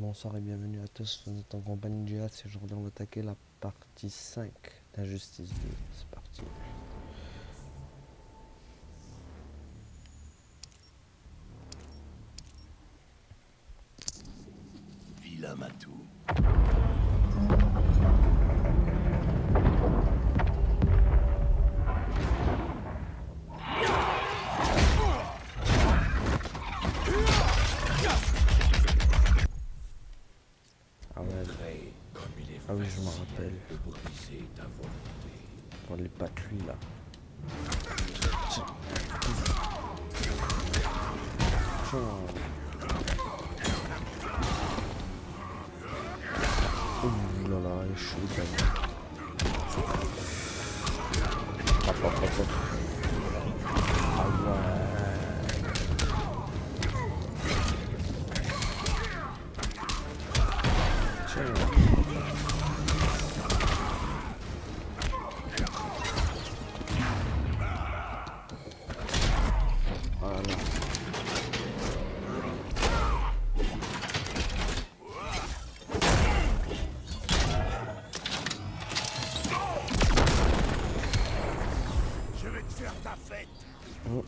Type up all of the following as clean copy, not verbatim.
Bonsoir et bienvenue à tous, vous êtes en compagnie de Géas et aujourd'hui on va attaquer la partie 5 d'Injustice 2, c'est parti. Vilain matou. Ah ouais, ah oui je m'en rappelle, pour les pattes lui là. Tiens. Ouh là là, il est chaud quand même. Hop hop hop hop. Ah ouais. Tiens. Voilà. Je vais te faire ta fête. Oh.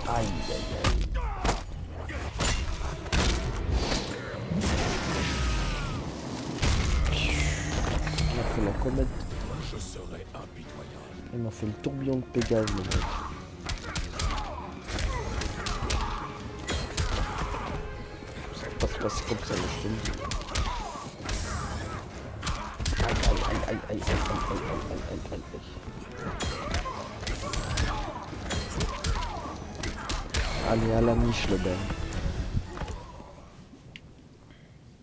Aïe aïe aïe. Il m'a fait la comète. Je serai impitoyable. Il m'a fait le tourbillon de Pégase le mec. Ça va pas se passer comme ça, mais je te le dis. Aïe aïe aïe aïe aïe aïe aïe aïe aïe aïe aïe. Allez à la niche le ben.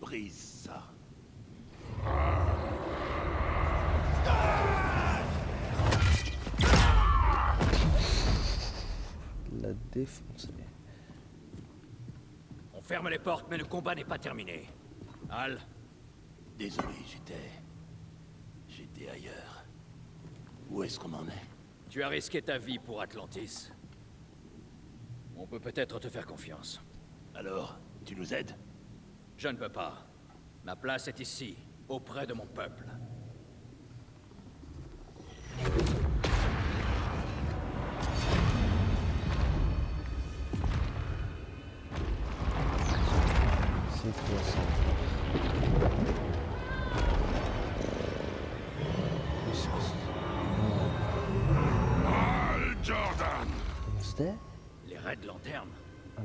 Brise ça. La défoncer. On ferme les portes, mais le combat n'est pas terminé. Al, Désolé, j'étais ailleurs. Où est-ce qu'on en est? tu as risqué ta vie pour Atlantis. On peut peut-être te faire confiance. Alors, tu nous aides? Je ne peux pas. Ma place est ici, auprès de mon peuple. C'est quoi ça? Qu'est-ce que c'est? Al Jordan! Comment c'était? Les Raids Lanternes.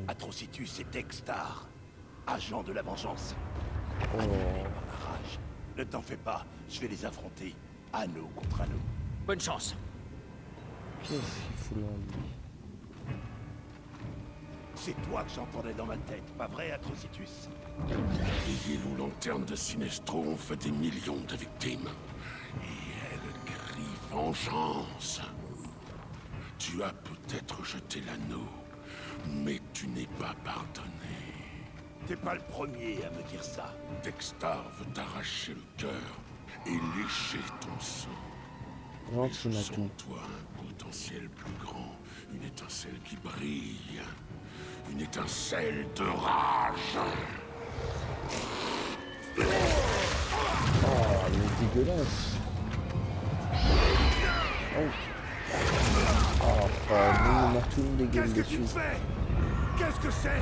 Atrocitus et Dexter, agents de la vengeance. Oh. Animés par la rage. Ne t'en fais pas, je vais les affronter. Anneau contre anneau. Bonne chance. Qu'est-ce qu'il fout là lui? C'est toi que j'entendais dans ma tête, pas vrai, Atrocitus? Les Yellow Lanternes de Sinestro ont fait des millions de victimes. Et elles crient vengeance. Tu as peut-être jeté l'anneau, mais tu n'es pas pardonné. T'es pas le premier à me dire ça. Dexter veut t'arracher le cœur et lécher ton sang. Gentil Je sens Matou. en toi un potentiel plus grand, une étincelle qui brille, une étincelle de rage. Oh, il est dégueulasse. Oh. Oh, pas lui, Matou me dégueule Qu'est-ce que tu dessus. me fais? Qu'est-ce que c'est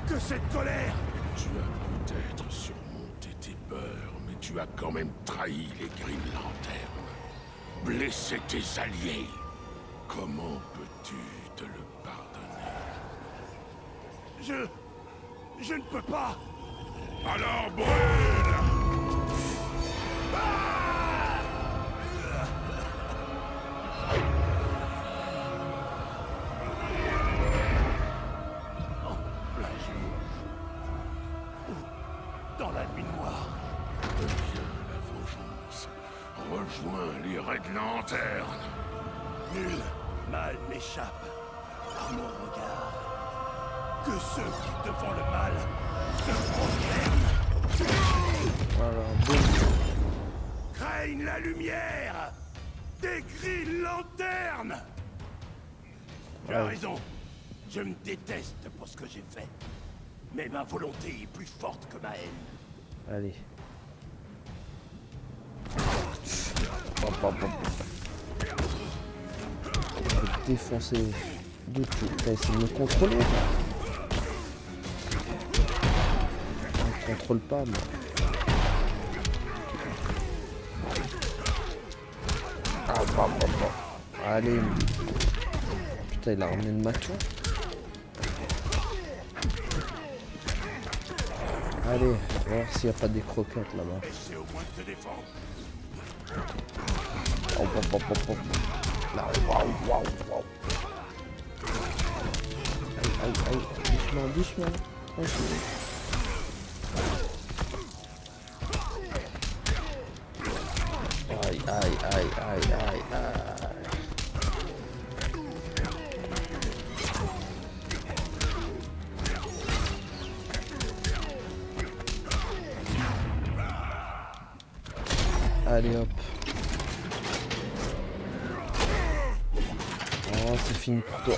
que cette colère? Tu as peut-être surmonté tes peurs, mais tu as quand même trahi les Green Lanternes. Blessé tes alliés. Comment peux-tu te le pardonner? Je ne peux pas. Alors brûle! En plein jour. Dans la nuit noire. Deviens la vengeance. Rejoins les Red Lanternes. Nul mal n'échappe à mon regard. Que ceux qui te font le mal se prosternent. Voilà, boum. Craignent la lumière. Des grilles lanternes. Tu as raison. Je me déteste pour ce que j'ai fait. Mais ma volonté est plus forte que ma haine. Allez. Hop, hop, hop. On va défoncer de tout. T'as essayé de me contrôler? On ne contrôle pas, moi. Ah, bah, bah, bah. Allez. Putain, il a ramené le matou. Allez, on va voir s'il n'y a pas des croquettes là-bas. Essaie au moins de te défendre. Hop, hop, hop, hop, hop. Là, waouh, waouh, waouh. Aïe, aïe, aïe. Doucement, doucement. Tranquille. Aïe, aïe, aïe, aïe, aïe, aïe. Allez hop. Oh, c'est fini pour toi.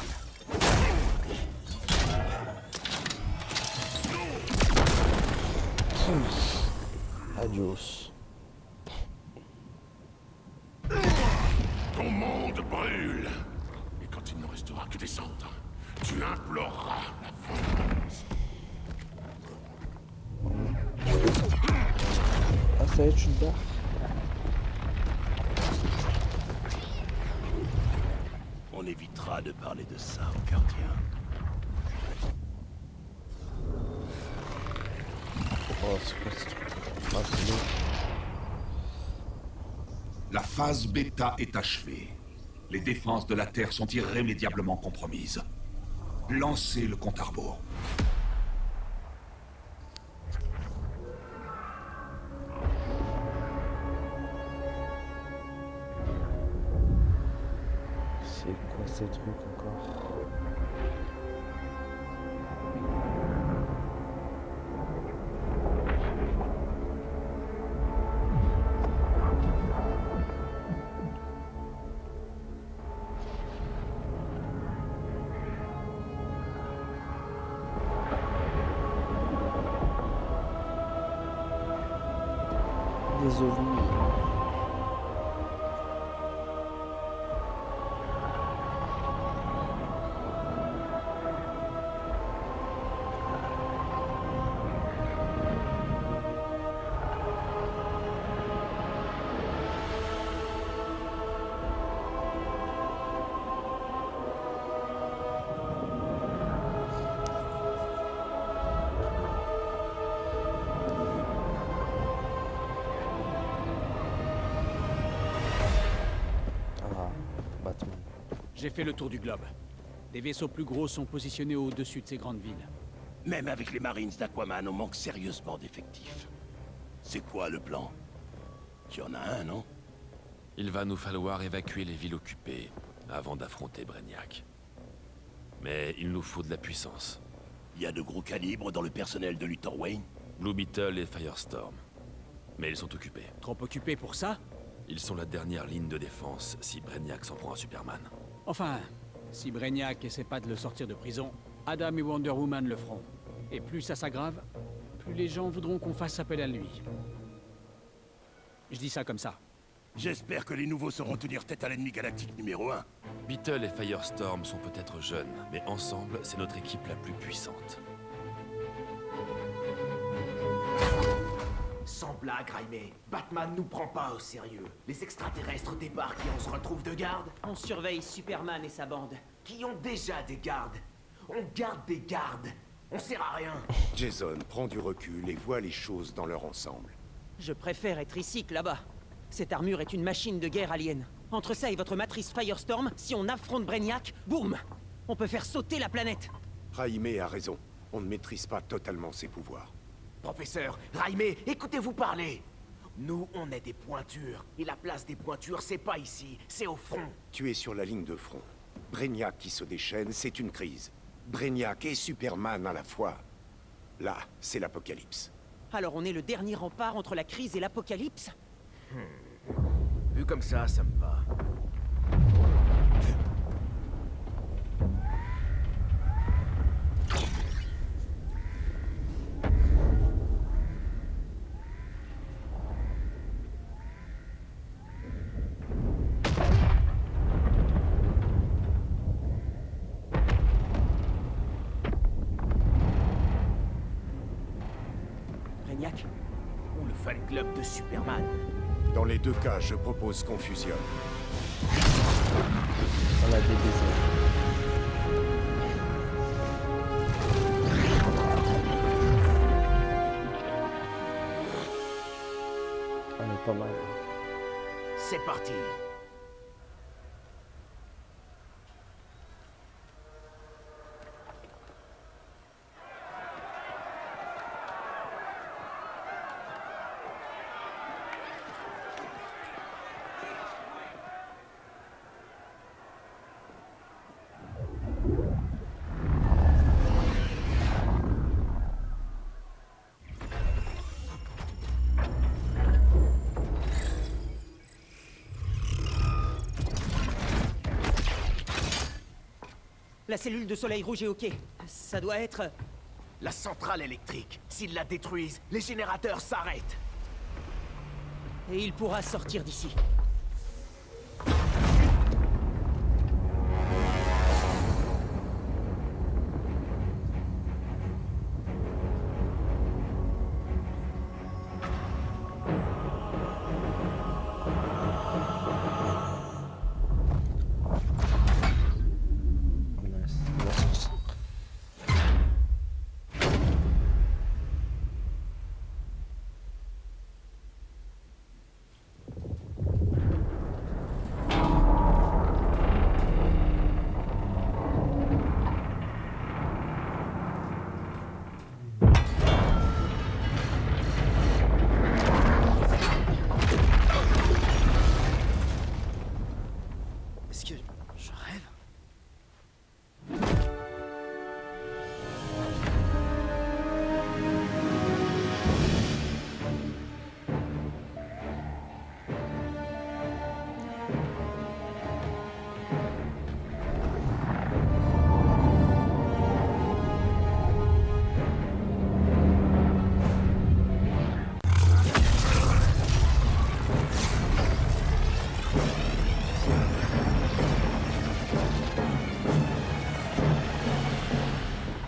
Adios. Ton monde brûle. Et quand il ne restera que des cendres, tu imploreras la vengeance. Ah, ça va être une barre. On évitera de parler de ça au gardien. Oh, c'est quoi ce truc? Ah, c'est bon. La phase bêta est achevée. Les défenses de la Terre sont irrémédiablement compromises. Lancez le compte à rebours. C'est quoi ces trucs encore? Des ovnis. Ah, Batman. J'ai fait le tour du globe. Des vaisseaux plus gros sont positionnés au-dessus de ces grandes villes. Même avec les Marines d'Aquaman, on manque sérieusement d'effectifs. C'est quoi le plan? Tu en as un, non? Il va nous falloir évacuer les villes occupées avant d'affronter Brainiac. Mais il nous faut de la puissance. Il y a de gros calibres dans le personnel de Luthor Wayne? Blue Beetle et Firestorm. Mais ils sont occupés. Trop occupés pour ça? Ils sont la dernière ligne de défense si Brainiac s'en prend à Superman. Enfin, si Brainiac essaie pas de le sortir de prison, Adam et Wonder Woman le feront. Et plus ça s'aggrave, plus les gens voudront qu'on fasse appel à lui. Je dis ça comme ça. J'espère que les nouveaux sauront tenir tête à l'ennemi galactique numéro 1. Beetle et Firestorm sont peut-être jeunes, mais ensemble, c'est notre équipe la plus puissante. Sans blague, Raimé, Batman nous prend pas au sérieux. Les extraterrestres débarquent et on se retrouve de garde. On surveille Superman et sa bande. Qui ont déjà des gardes. On garde des gardes. On sert à rien. Jason, prends du recul et vois les choses dans leur ensemble. Je préfère être ici que là-bas. Cette armure est une machine de guerre alien. Entre ça et votre matrice Firestorm, si on affronte Brainiac, boum! On peut faire sauter la planète. Raimé a raison. On ne maîtrise pas totalement ses pouvoirs. Professeur, Raimé, écoutez-vous parler. Nous, on est des pointures. Et la place des pointures, c'est pas ici, c'est au front. Tu es sur la ligne de front. Brainiac qui se déchaîne, c'est une crise. Brainiac et Superman à la fois. Là, c'est l'apocalypse. Alors on est le dernier rempart entre la crise et l'apocalypse? Vu comme ça me va. Brainiac? Ou le fan club de Superman. Dans les deux cas, je propose qu'on fusionne. On a des désirs. On est pas mal. C'est parti. La cellule de soleil rouge est OK. Ça doit être... La centrale électrique. S'ils la détruisent, les générateurs s'arrêtent. Et il pourra sortir d'ici. Est-ce que je rêve?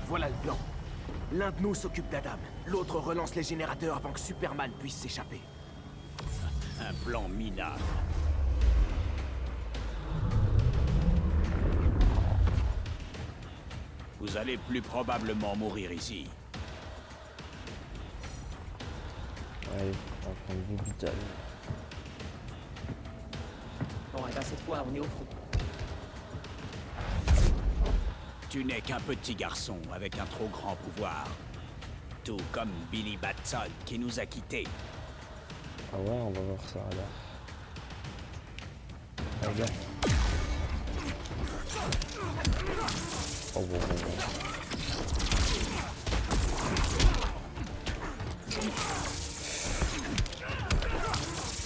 Voilà le plan. L'un de nous s'occupe d'Adam. L'autre relance les générateurs avant que Superman puisse s'échapper. Un plan minable. Vous allez plus probablement mourir ici. Ouais, on va prendre vous brutal. Bon, et ben cette fois, on est au front. Tu n'es qu'un petit garçon avec un trop grand pouvoir. Tout comme Billy Batson qui nous a quittés. Ah ouais, on va voir ça alors. Regarde. Oh bon, bon, bon.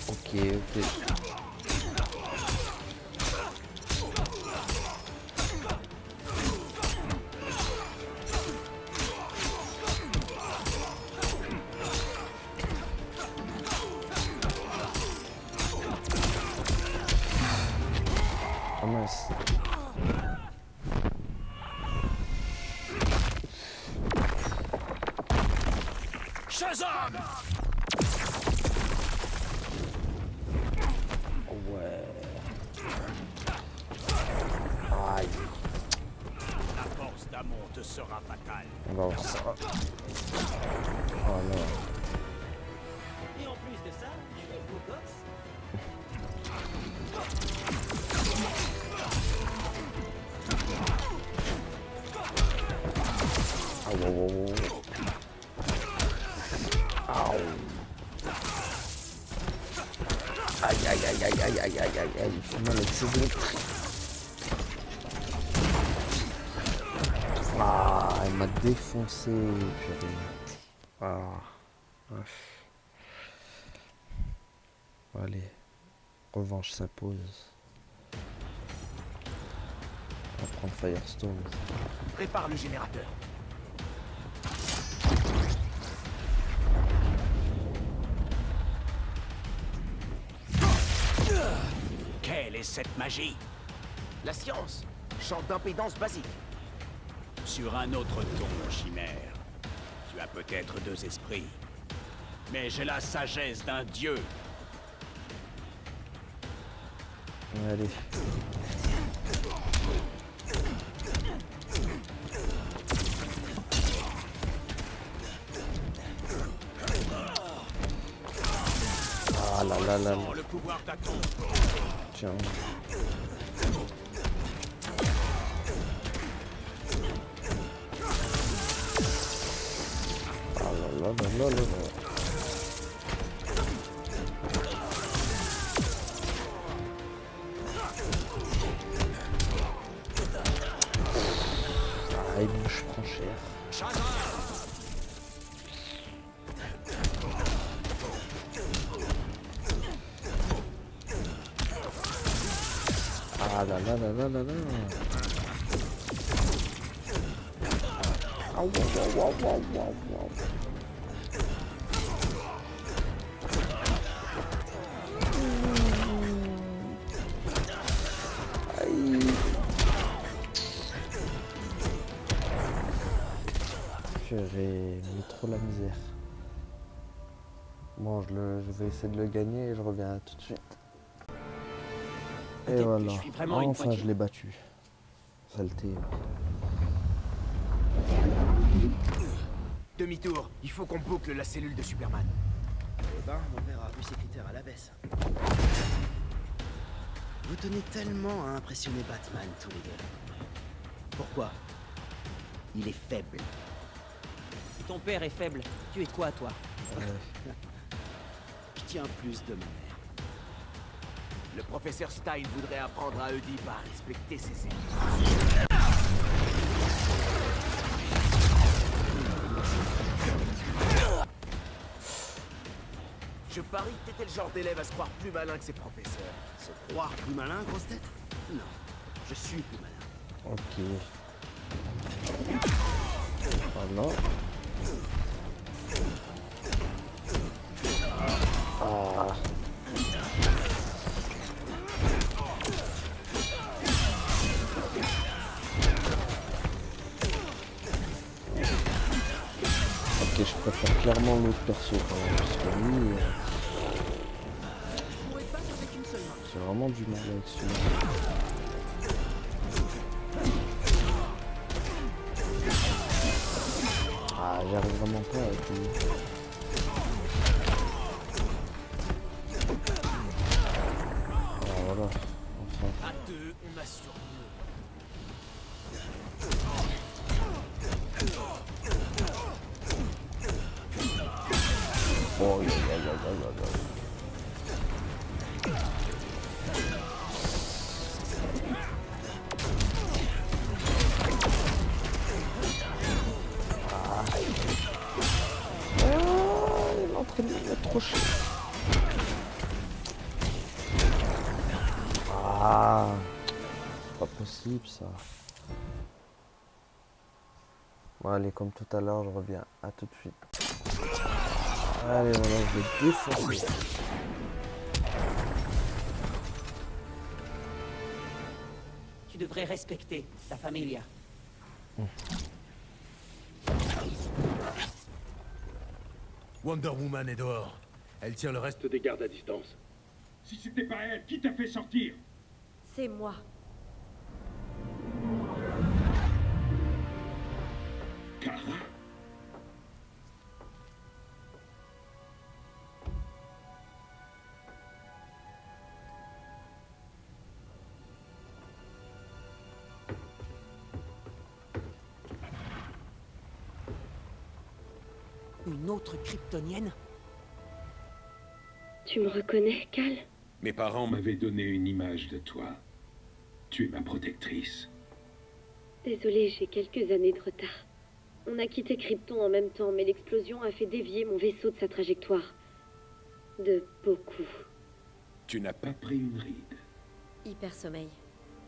Ok, ok. Oh mince. Shazam! Ouais. Aïe. La force d'Amon te sera fatale. On va voir ça. Oh non. Et en plus de ça, je suis beau gosse. Ah wow, wow, wow. Aïe. Aïe aïe aïe aïe aïe aïe aïe aïe aïe, il fait mal avec ses électriques. m'a défoncé, purée. Ah. Wesh. Allez. Revanche s'impose. On va prendre Firestorm. Prépare le générateur. Quelle est cette magie? La science. Champ d'impédance basique. Sur un autre ton, chimère. Tu as peut-être deux esprits. Mais j'ai la sagesse d'un dieu. Allez. Ah là là là là. Le pouvoir d'Aton. Tiens. Ah là là là là là là. Ah, je prends cher. Ah là là là là là là. Ah, wow, wow, wow, wow, wow. Aïe. J'avais mis trop la misère. Bon, je vais essayer de le gagner et je reviens tout de suite. Et Peut-être que voilà. je suis vraiment une Enfin, pointure. je l'ai battu. Saleté. Demi-tour. Il faut qu'on boucle la cellule de Superman. Eh ben, mon père a revu ses critères à la baisse. Vous tenez tellement à impressionner Batman, tous les deux. Pourquoi? Il est faible. Si ton père est faible, tu es quoi, toi? Je tiens plus de ma mère. Le professeur Stein voudrait apprendre à Oedipe à respecter ses ennemis. Je parie que t'étais le genre d'élève à se croire plus malin que ses professeurs. Se croire plus malin, grosse tête? Non, je suis plus malin. Ok. Voilà. Ah. Ok, je préfère clairement l'autre perso quand même, parce que lui, j'ai vraiment du mal avec celui-là. Ah, j'arrive vraiment pas avec lui. Ah, voilà, enfin. À deux, on assure mieux. Oh, aïe, aïe, aïe, aïe, aïe. Il est en train de me mettre trop cher. Ah, c'est pas possible ça. Bon, allez, comme tout à l'heure, je reviens. À tout de suite. Allez, voilà, je vais défoncer. Tu devrais respecter ta familia. Wonder Woman est dehors. Elle tient le reste des gardes à distance. Si c'était pas elle, qui t'a fait sortir? C'est moi. Kara? Une autre kryptonienne? Tu me reconnais, Cal? Mes parents m'avaient donné une image de toi. Tu es ma protectrice. Désolée, j'ai quelques années de retard. On a quitté Krypton en même temps, mais l'explosion a fait dévier mon vaisseau de sa trajectoire. De beaucoup. Tu n'as pas pris une ride. Hyper sommeil.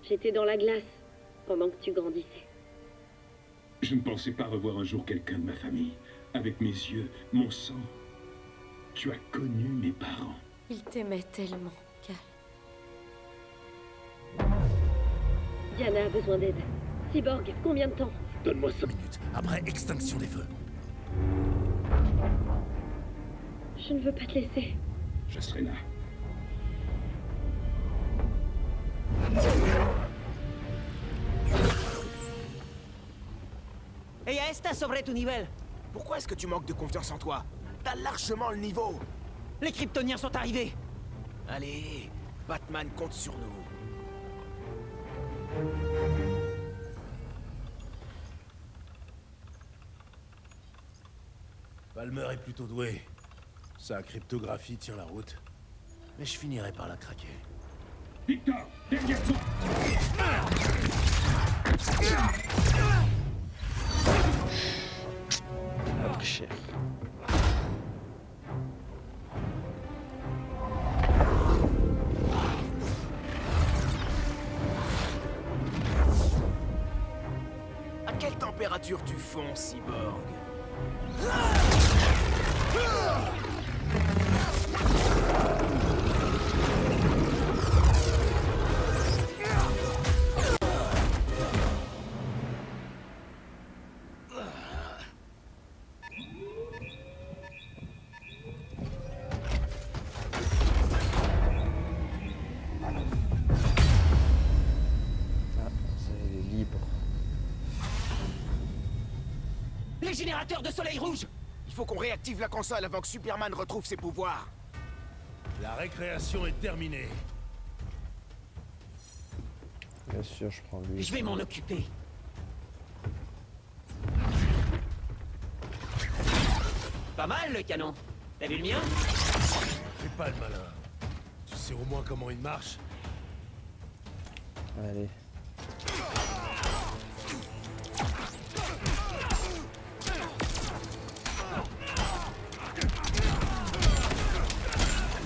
J'étais dans la glace pendant que tu grandissais. Je ne pensais pas revoir un jour quelqu'un de ma famille. Avec mes yeux, mon sang. Tu as connu mes parents. Il t'aimait tellement, Cal. Diana a besoin d'aide. Cyborg, combien de temps? Donne-moi 5 minutes, après extinction des feux. Je ne veux pas te laisser. Je serai là. Ella está sobre tu nivel. Pourquoi est-ce que tu manques de confiance en toi? T'as largement le niveau. Les Kryptoniens sont arrivés. Allez, Batman compte sur nous. Palmer est plutôt doué. Sa cryptographie tient la route. Mais je finirai par la craquer. Victor, derrière toi! Ça a pris cher. À quelle température tu fonds, Cyborg? Ah, c'est libre. Les générateurs de soleil rouge. Il faut qu'on réactive la console avant que Superman retrouve ses pouvoirs. La récréation est terminée. Bien sûr, je prends lui. Je vais m'en occuper. Pas mal le canon. T'as vu le mien? Fais pas le malin. Tu sais au moins comment il marche. Allez.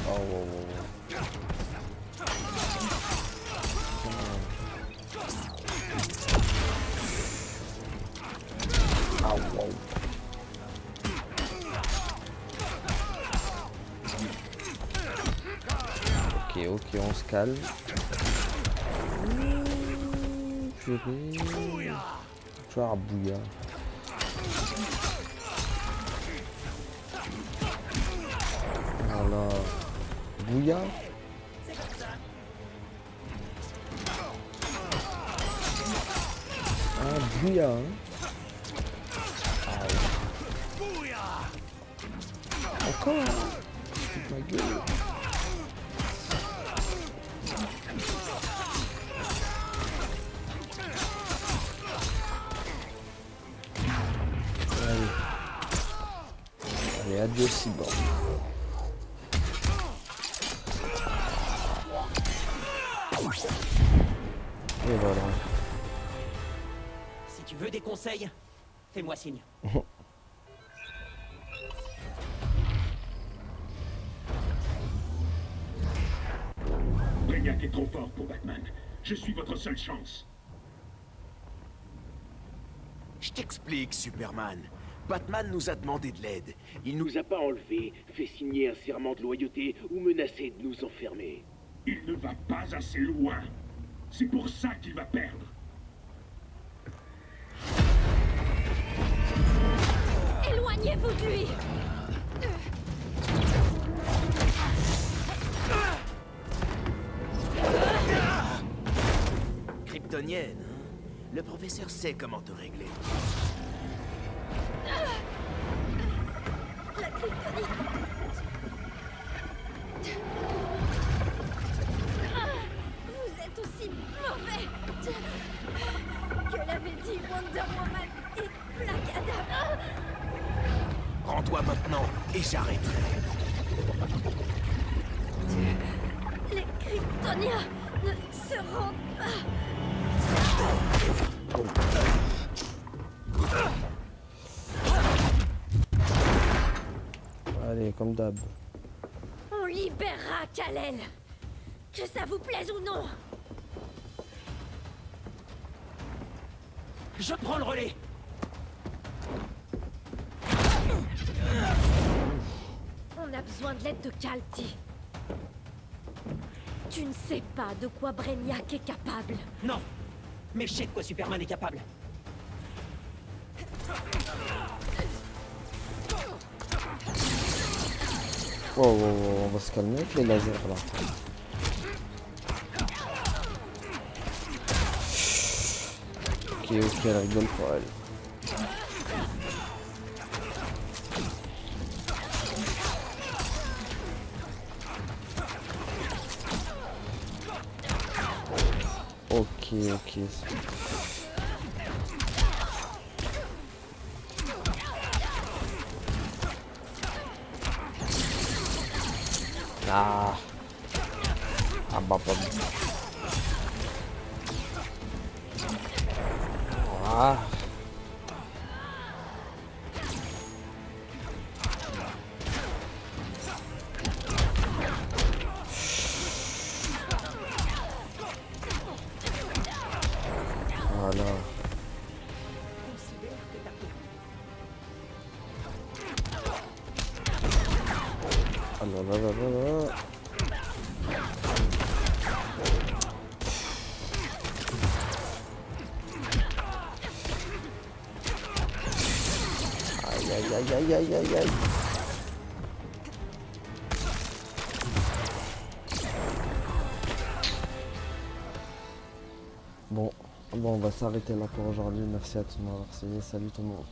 Oh, wow, wow, wow. Ah, wow. Ok, on se calme. Purée. Genre bouillard. Voilà. Bouillard. Ah, bouillard. Hein. Encore. Hein. Ma gueule. Allez, adieu Cyborg. Et voilà. Si tu veux des conseils, fais-moi signe. Brainiac est trop fort pour Batman. Je suis votre seule chance. Je t'explique, Superman. Batman nous a demandé de l'aide. Il nous a pas enlevé, fait signer un serment de loyauté ou menacé de nous enfermer. Il ne va pas assez loin. C'est pour ça qu'il va perdre. Éloignez-vous de lui! Kryptonienne, hein? Le professeur sait comment te régler. La kryptonite! Vous êtes aussi mauvais que l'avait dit Wonder Woman et Black Adam. Rends-toi maintenant et j'arrêterai. Les Kryptoniens ne se rendent pas. comme d'hab. On libérera Kal-El. Que ça vous plaise ou non. Je prends le relais. On a besoin de l'aide de Kalti. Tu ne sais pas de quoi Brainiac est capable. Non. Mais je sais de quoi Superman est capable. Wow, wow, wow, on va se calmer avec les lasers là. Ok, elle rigole pas elle. Ok. Ah bah pas bien. Ah. Voilà. Ah là là. Aïe. Bon, on va s'arrêter là pour aujourd'hui. Merci à tous de m'avoir suivi. Salut tout le monde.